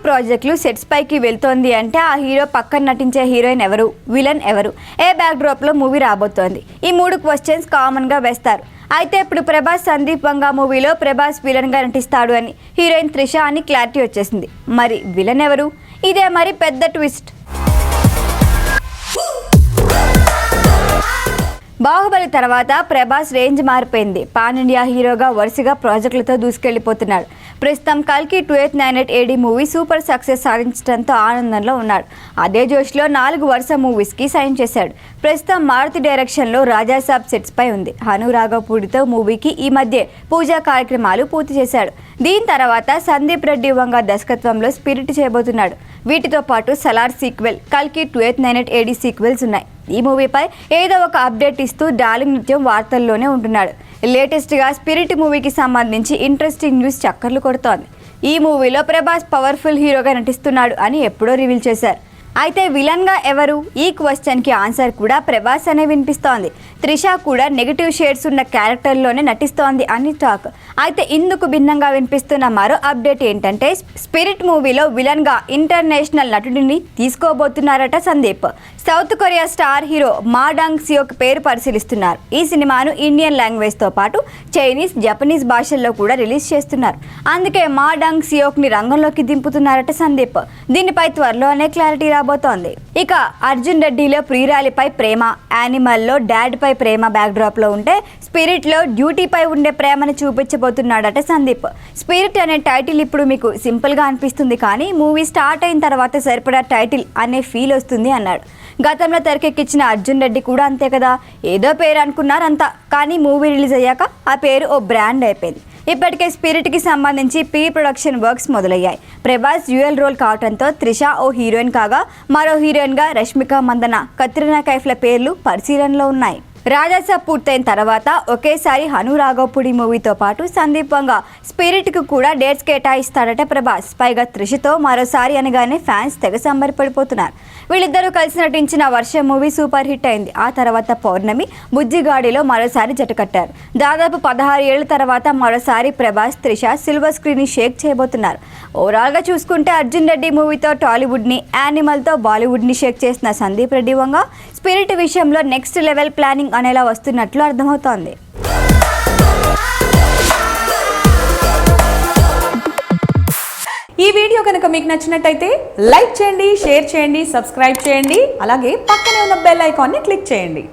ప్రాజెక్టులు సెట్స్ పైకి వెళ్తోంది అంటే ఆ హీరో పక్కన నటించే హీరోయిన్ ఎవరు, విలన్ ఎవరు, ఏ బ్యాక్ డ్రాప్ లో మూవీ రాబోతోంది, ఈ 3 క్వశ్చన్స్ కామన్ గా వేస్తారు. అయితే ఇప్పుడు ప్రభాస్ సందీప్ వంగా మూవీలో ప్రభాస్ విలన్ గా నటిస్తాడు అని, హీరోయిన్ త్రిష అని క్లారిటీ వచ్చేసింది. మరి విలన్ ఎవరు? ఇదే మరి పెద్ద ట్విస్ట్. బాహుబలి తర్వాత ప్రభాస్ రేంజ్ మారిపోయింది. పాన్ ఇండియా హీరోగా వరుసగా ప్రాజెక్టులతో దూసుకెళ్లిపోతున్నాడు. ప్రస్తుతం కల్కి 2898 AD మూవీ సూపర్ సక్సెస్ సాధించడంతో ఆనందంలో ఉన్నాడు. అదే జోష్లో 4 వరుస మూవీస్కి సైన్ చేశాడు. ప్రస్తుతం మారుతి డైరెక్షన్లో రాజాసాబ్ సెట్స్ పై ఉంది. హనురాఘవపూడితో మూవీకి ఈ మధ్య పూజా కార్యక్రమాలు పూర్తి చేశాడు. దీని తర్వాత సందీప్ రెడ్డి వంగ దర్శకత్వంలో స్పిరిట్ చేయబోతున్నాడు. వీటితో పాటు సలార్ సీక్వెల్, కల్కి 2898 AD సీక్వెల్స్ ఉన్నాయి. ఈ మూవీపై ఏదో ఒక అప్డేట్ ఇస్తూ డార్లింగ్ నిత్యం వార్తల్లోనే ఉంటున్నాడు. లేటెస్ట్గా స్పిరిట్ మూవీకి సంబంధించి ఇంట్రెస్టింగ్ న్యూస్ చక్కర్లు కొడుతోంది. ఈ మూవీలో ప్రభాస్ పవర్ఫుల్ హీరోగా నటిస్తున్నాడు అని ఎప్పుడో రివీల్ చేశారు. అయితే విలన్గా ఎవరు? ఈ క్వశ్చన్కి ఆన్సర్ కూడా ప్రభాస్ అనే వినిపిస్తోంది. త్రిష కూడా నెగిటివ్ షేడ్స్ ఉన్న క్యారెక్టర్లోనే నటిస్తోంది అని టాక్. అయితే ఇందుకు భిన్నంగా వినిపిస్తున్న మరో అప్డేట్ ఏంటంటే స్పిరిట్ మూవీలో విలన్గా ఇంటర్నేషనల్ నటుడిని తీసుకోబోతున్నారట Sandeep. South Korea star hero Ma Dong Seok పేరు పరిశీలిస్తున్నారు. ఈ సినిమాను ఇండియన్ లాంగ్వేజ్తో పాటు చైనీస్, జపనీస్ భాషల్లో కూడా రిలీజ్ చేస్తున్నారు. అందుకే మా డాంగ్ సియోక్ని రంగంలోకి దింపుతున్నారట సందీప్. దీనిపై త్వరలోనే క్లారిటీ రాబోతోంది. ఇక అర్జున్ రెడ్డిలో ప్రియురాలిపై ప్రేమ, యానిమల్లో డాడ్ పై ప్రేమ బ్యాక్ డ్రాప్ లో ఉంటే స్పిరిట్లో డ్యూటీపై ఉండే ప్రేమను చూపించబోతున్నాడట సందీప్. స్పిరిట్ అనే టైటిల్ ఇప్పుడు మీకు సింపుల్ గా అనిపిస్తుంది, కానీ మూవీ స్టార్ట్ అయిన తర్వాత సరిపడా టైటిల్ అనే ఫీల్ వస్తుంది అన్నాడు. గతంలో తెరకెక్కించిన అర్జున్ రెడ్డి కూడా అంతే కదా, ఏదో పేరు అనుకున్నారంతా, కానీ మూవీ రిలీజ్ అయ్యాక ఆ పేరు ఓ బ్రాండ్ అయిపోయింది. ఇప్పటికే స్పిరిట్కి సంబంధించి ప్రీ ప్రొడక్షన్ వర్క్స్ మొదలయ్యాయి. ప్రభాస్ డ్యూయల్ రోల్ కావడంతో త్రిష ఓ హీరోయిన్ కాగా మరో హీరోయిన్గా రష్మిక మందన, కత్రినా కైఫ్ల పేర్లు పరిశీలనలో ఉన్నాయి. రాజాసాబ్ పూర్తయిన తర్వాత ఒకేసారి హనురాఘవపూడి మూవీతో పాటు సందీప్ వంగ స్పిరిట్కు కూడా డేట్స్ కేటాయిస్తాడట ప్రభాస్. పైగా త్రిషతో మరోసారి అనగానే ఫ్యాన్స్ తెగ సంబరపడిపోతున్నారు. వీళ్ళిద్దరూ కలిసి నటించిన వర్షం మూవీ సూపర్ హిట్ అయింది. ఆ తర్వాత పౌర్ణమి, బుజ్జిగాడిలో మరోసారి జతకట్టారు. దాదాపు 16 ఏళ్ల తర్వాత మరోసారి ప్రభాస్, త్రిష సిల్వర్ స్క్రీన్ ని షేక్ చేయబోతున్నారు. ఓవరాల్గా చూసుకుంటే అర్జున్ రెడ్డి మూవీతో టాలీవుడ్ని, యానిమల్తో బాలీవుడ్ని షేక్ చేసిన సందీప్ రెడ్డి వంగ స్పిరిట్ విషయంలో నెక్స్ట్ లెవెల్ ప్లానింగ్ అనేలా వస్తున్నట్లు అర్థమవుతోంది. ఈ వీడియో కనుక మీకు నచ్చినట్టయితే లైక్ చేయండి, షేర్ చేయండి, సబ్స్క్రైబ్ చేయండి. అలాగే పక్కనే ఉన్న బెల్ ఐకాన్ని క్లిక్ చేయండి.